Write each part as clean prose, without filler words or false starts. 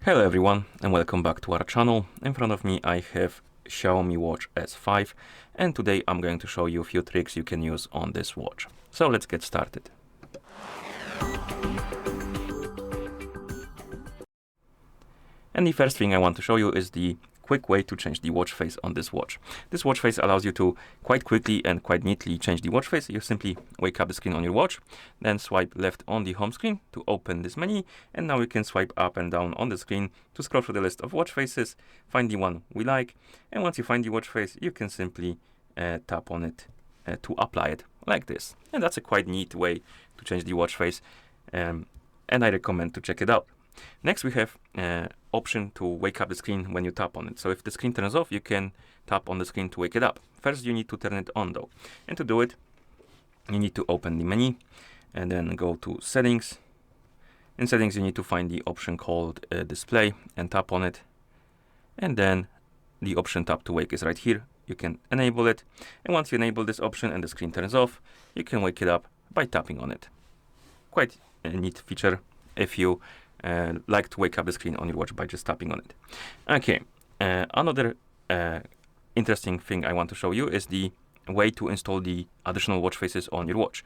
Hello everyone and welcome back to our channel. In front of me I have Xiaomi Watch S5 and today I'm going to show you a few tricks you can use on this watch. So let's get started. And the first thing I want to show you is the quick way to change the watch face on this watch. This watch face allows you to quite quickly and quite neatly change the watch face. You simply wake up the screen on your watch, then swipe left on the home screen to open this menu, and now you can swipe up and down on the screen to scroll through the list of watch faces, find the one we like, and once you find the watch face, you can simply tap on it to apply it like this. And that's a quite neat way to change the watch face, and I recommend to check it out. Next we have option to wake up the screen when you tap on it. So if the screen turns off, you can tap on the screen to wake it up. First you need to turn it on though. And to do it, you need to open the menu and then go to settings. In settings you need to find the option called display and tap on it. And then the option tap to wake is right here. You can enable it. And once you enable this option and the screen turns off, you can wake it up by tapping on it. Quite a neat feature if you like to wake up the screen on your watch by just tapping on it. Okay, another interesting thing I want to show you is the way to install the additional watch faces on your watch.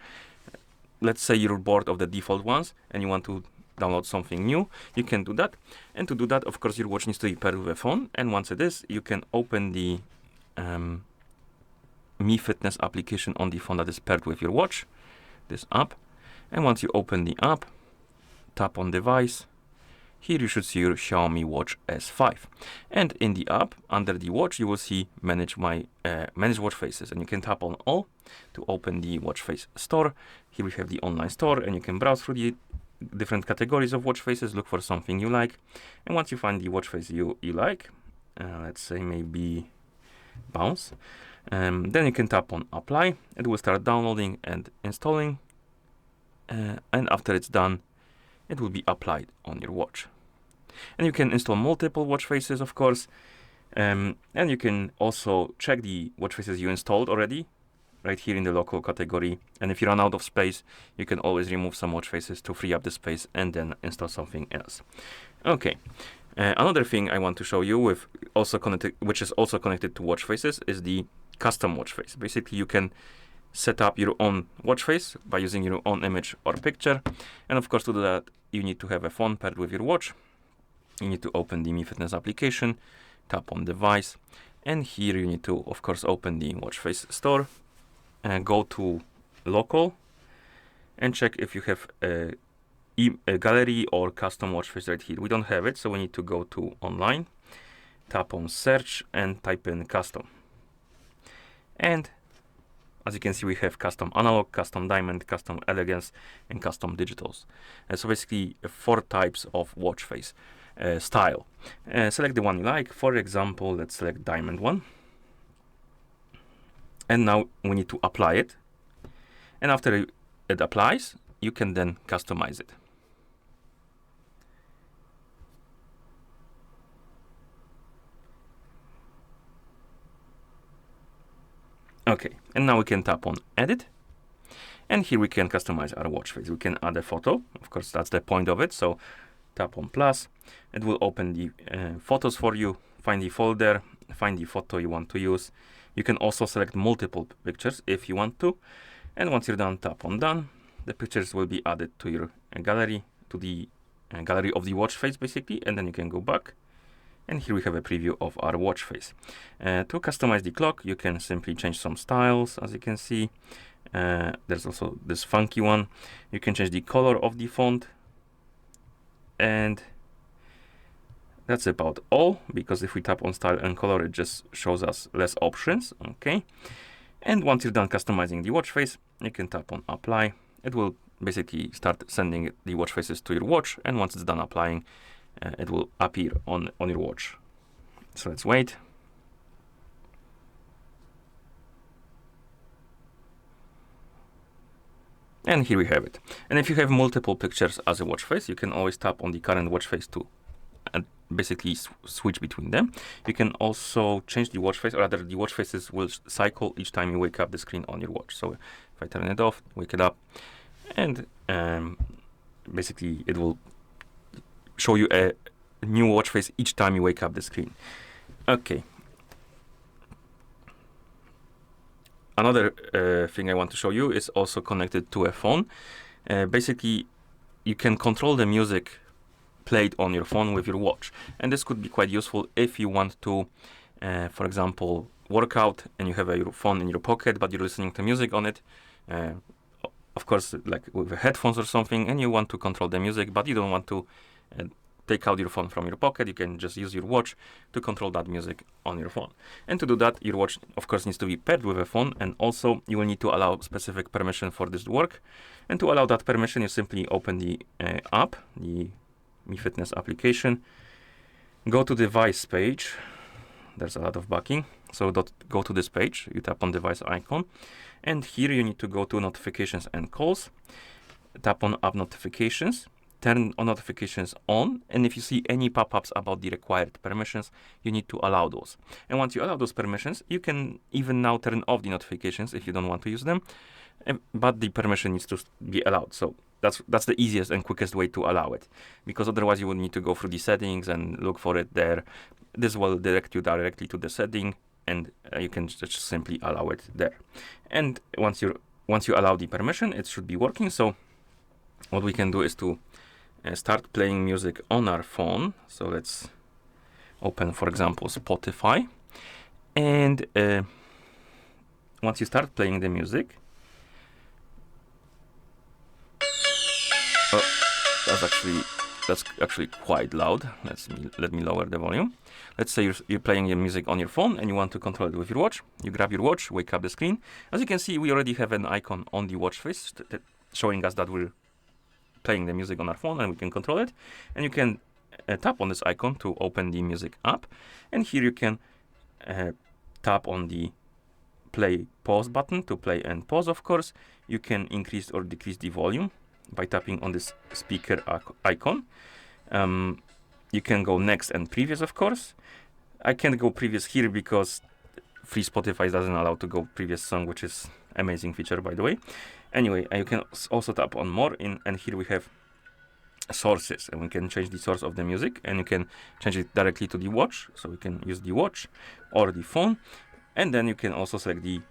Let's say you're bored of the default ones and you want to download something new, you can do that. And to do that, of course, your watch needs to be paired with a phone. And once it is, you can open the Mi Fitness application on the phone that is paired with your watch, this app. And once you open the app, tap on device. Here you should see your Xiaomi Watch S5. And in the app, under the watch, you will see manage watch faces. And you can tap on all to open the watch face store. Here we have the online store and you can browse through the different categories of watch faces, look for something you like. And once you find the watch face you like, let's say maybe bounce, then you can tap on apply. It will start downloading and installing. And after it's done, it will be applied on your watch. And you can install multiple watch faces, of course. And you can also check the watch faces you installed already, right here in the local category. And if you run out of space, you can always remove some watch faces to free up the space and then install something else. Okay. Another thing I want to show you which is also connected to watch faces is the custom watch face. Basically, you can set up your own watch face by using your own image or picture. And of course, to do that, you need to have a phone paired with your watch. You need to open the Mi Fitness application, tap on device, and here you need to, of course, open the watch face store and go to local and check if you have a gallery or custom watch face right here. We don't have it, so we need to go to online, tap on search and type in custom. And as you can see, we have custom analog, custom diamond, custom elegance, and custom digitals. So basically 4 types of watch face style. Select the one you like. For example, let's select diamond one. And now we need to apply it. And after it applies, you can then customize it. Okay, and now we can tap on edit. And here we can customize our watch face. We can add a photo. Of course, that's the point of it. So tap on plus. It will open the photos for you. Find the folder, find the photo you want to use. You can also select multiple pictures if you want to. And once you're done, tap on done. The pictures will be added to your gallery, to the gallery of the watch face basically. And then you can go back. And here we have a preview of our watch face. To customize the clock, you can simply change some styles, as you can see. There's also this funky one. You can change the color of the font. And that's about all, because if we tap on style and color, it just shows us less options. Okay. And once you're done customizing the watch face, you can tap on apply. It will basically start sending the watch faces to your watch. And once it's done applying, it will appear on your watch. So let's wait. And here we have it. And if you have multiple pictures as a watch face, you can always tap on the current watch face to basically switch between them. You can also change the watch face, or rather the watch faces will cycle each time you wake up the screen on your watch. So if I turn it off, wake it up, and basically it will show you a new watch face each time you wake up the screen. Okay. Another thing I want to show you is also connected to a phone. Basically, you can control the music played on your phone with your watch. And this could be quite useful if you want to, for example, work out and you have your phone in your pocket, but you're listening to music on it. Of course, like with headphones or something, and you want to control the music, but you don't want to take out your phone from your pocket. You can just use your watch to control that music on your phone. And to do that, your watch, of course, needs to be paired with a phone, and also you will need to allow specific permission for this to work. And to allow that permission, you simply open the app, the Mi Fitness application, go to device page. There's a lot of backing. So go to this page, you tap on device icon, and here you need to go to notifications and calls, tap on app notifications, turn on notifications on, and if you see any pop-ups about the required permissions, you need to allow those. And once you allow those permissions, you can even now turn off the notifications if you don't want to use them, but the permission needs to be allowed. So that's the easiest and quickest way to allow it, because otherwise you would need to go through the settings and look for it there. This will direct you directly to the setting, and you can just simply allow it there. And once you allow the permission, it should be working. So what we can do is to start playing music on our phone. So let's open, for example, Spotify. And once you start playing the music, that's actually quite loud. Let me lower the volume. Let's say you're playing your music on your phone and you want to control it with your watch. You grab your watch, wake up the screen. As you can see, we already have an icon on the watch face showing us that we're playing the music on our phone and we can control it. And you can tap on this icon to open the music app. And here you can tap on the play pause button to play and pause, of course. You can increase or decrease the volume by tapping on this speaker icon. You can go next and previous, of course. I can't go previous here because free Spotify doesn't allow to go previous song, which is amazing feature, by the way. Anyway, you can also tap on more, and here we have sources, and we can change the source of the music, and you can change it directly to the watch. So we can use the watch or the phone, and then you can also select the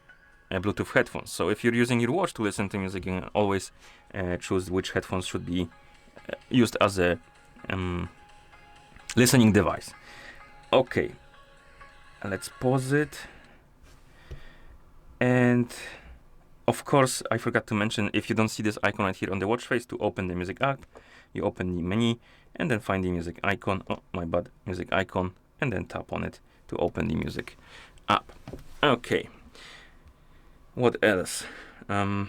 Bluetooth headphones. So if you're using your watch to listen to music, you can always choose which headphones should be used as a listening device. Okay, let's pause it. And of course, I forgot to mention, if you don't see this icon right here on the watch face, to open the music app, you open the menu and then find the music icon. Oh, my bad, music icon, and then tap on it to open the music app. Okay. What else? All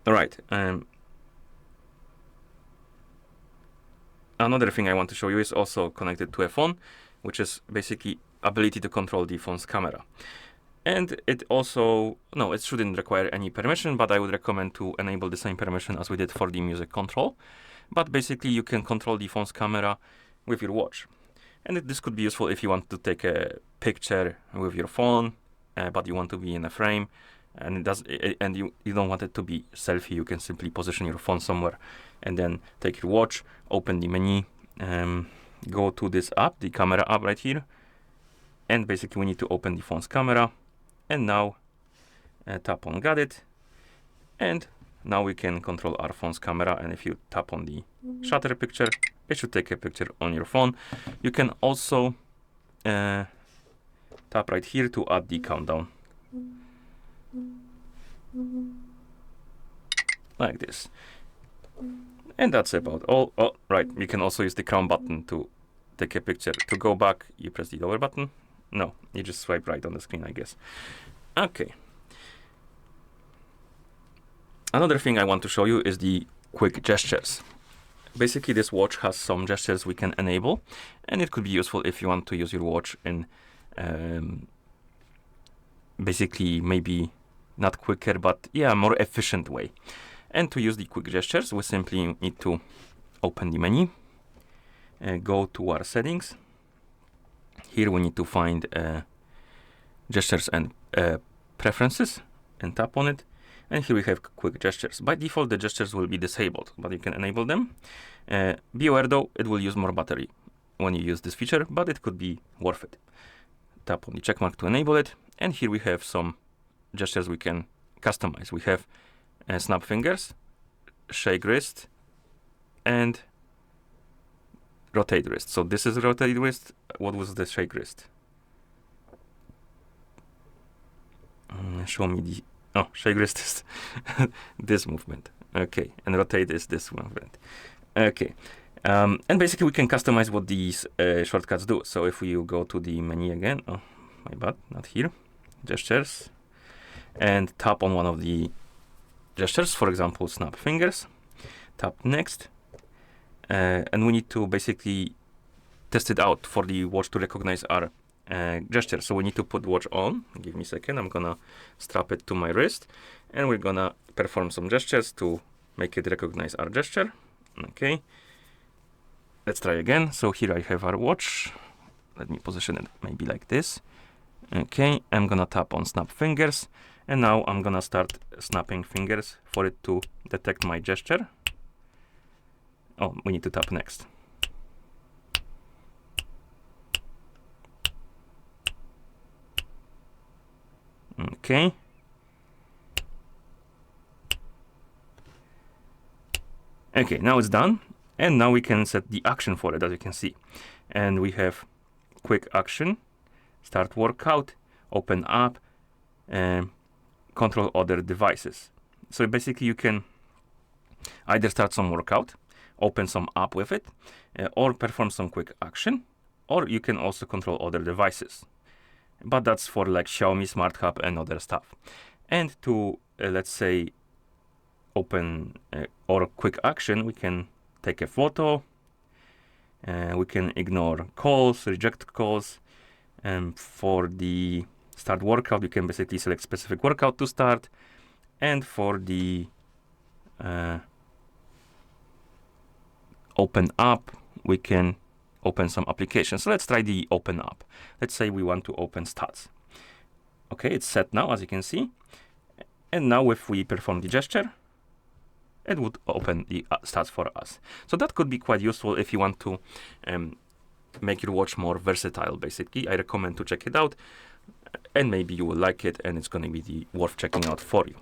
right. Another thing I want to show you is also connected to a phone, which is basically ability to control the phone's camera. And it also, no, it shouldn't require any permission, but I would recommend to enable the same permission as we did for the music control. But basically you can control the phone's camera with your watch. And this could be useful if you want to take a picture with your phone, but you want to be in a frame, and you don't want it to be selfie. You can simply position your phone somewhere and then take your watch, open the menu, go to this app, the camera app right here, and basically we need to open the phone's camera. And now tap on got it, and now we can control our phone's camera. And if you tap on the shutter picture, it should take a picture on your phone. You can also tap right here to add the countdown, like this. And that's about all. Oh, right, you can also use the crown button to take a picture. To go back, you press the lower button. No, you just swipe right on the screen, I guess. Okay. Another thing I want to show you is the quick gestures. Basically, this watch has some gestures we can enable, and it could be useful if you want to use your watch in basically maybe not quicker, but yeah, more efficient way. And to use the quick gestures, we simply need to open the menu, go to our settings. Here we need to find gestures and preferences and tap on it. And here we have quick gestures. By default, the gestures will be disabled, but you can enable them. Be aware though, it will use more battery when you use this feature, but it could be worth it. Tap on the check mark to enable it. And here we have some gestures we can customize. We have snap fingers, shake wrist, and rotate wrist. So this is rotate wrist. What was the shake wrist? Show me the... Oh, shake wrist is this movement. Okay, and rotate is this movement. Okay, and basically we can customize what these shortcuts do. So if we go to the menu again, oh, my bad, not here, gestures, and tap on one of the gestures, for example, snap fingers, tap next, and we need to basically test it out for the watch to recognize our gesture. So we need to put watch on. Give me a second. I'm gonna strap it to my wrist, and we're gonna perform some gestures to make it recognize our gesture. Okay. Let's try again. So here I have our watch. Let me position it maybe like this. Okay. I'm gonna tap on snap fingers, and now I'm gonna start snapping fingers for it to detect my gesture. Oh, we need to tap next. Okay. Okay, now it's done. And now we can set the action for it, as you can see. And we have quick action, start workout, open app, and control other devices. So basically you can either start some workout, open some app with it, or perform some quick action, or you can also control other devices. But that's for like Xiaomi Smart Hub and other stuff. And to, let's say, open or quick action, we can take a photo, we can ignore calls, reject calls, and for the start workout, you can basically select specific workout to start, and for the open app, we can open some applications. So let's try the open app. Let's say we want to open stats. Okay, it's set now, as you can see. And now if we perform the gesture, it would open the stats for us. So that could be quite useful if you want to make your watch more versatile, basically. I recommend to check it out, and maybe you will like it, and it's going to be worth checking out for you.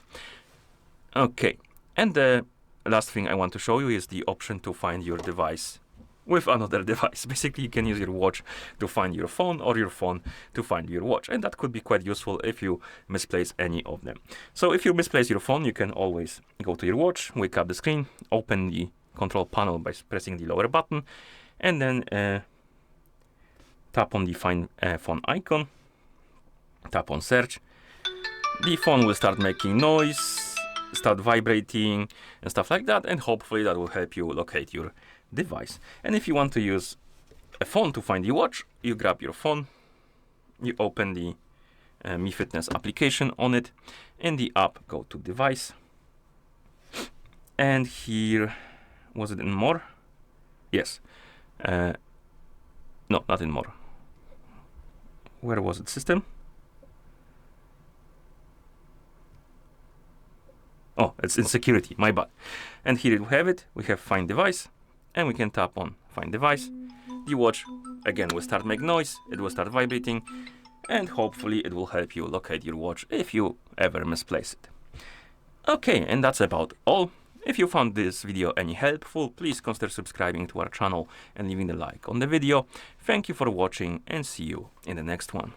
Okay, and the last thing I want to show you is the option to find your device with another device. Basically, you can use your watch to find your phone, or your phone to find your watch. And that could be quite useful if you misplace any of them. So if you misplace your phone, you can always go to your watch, wake up the screen, open the control panel by pressing the lower button, and then tap on the find phone icon, tap on search. The phone will start making noise, start vibrating, and stuff like that, and hopefully that will help you locate your device. And if you want to use a phone to find your watch, you grab your phone, you open the Mi Fitness application on it, and the app, go to device, and here, was it in more? Yes. No, not in more. Where was it? System? Oh, it's in security, my bad. And here we have it. We have find device, and we can tap on find device. The watch again will start make noise, it will start vibrating, and hopefully it will help you locate your watch if you ever misplace it. Okay, and that's about all. If you found this video any helpful, please consider subscribing to our channel and leaving a like on the video. Thank you for watching, and see you in the next one.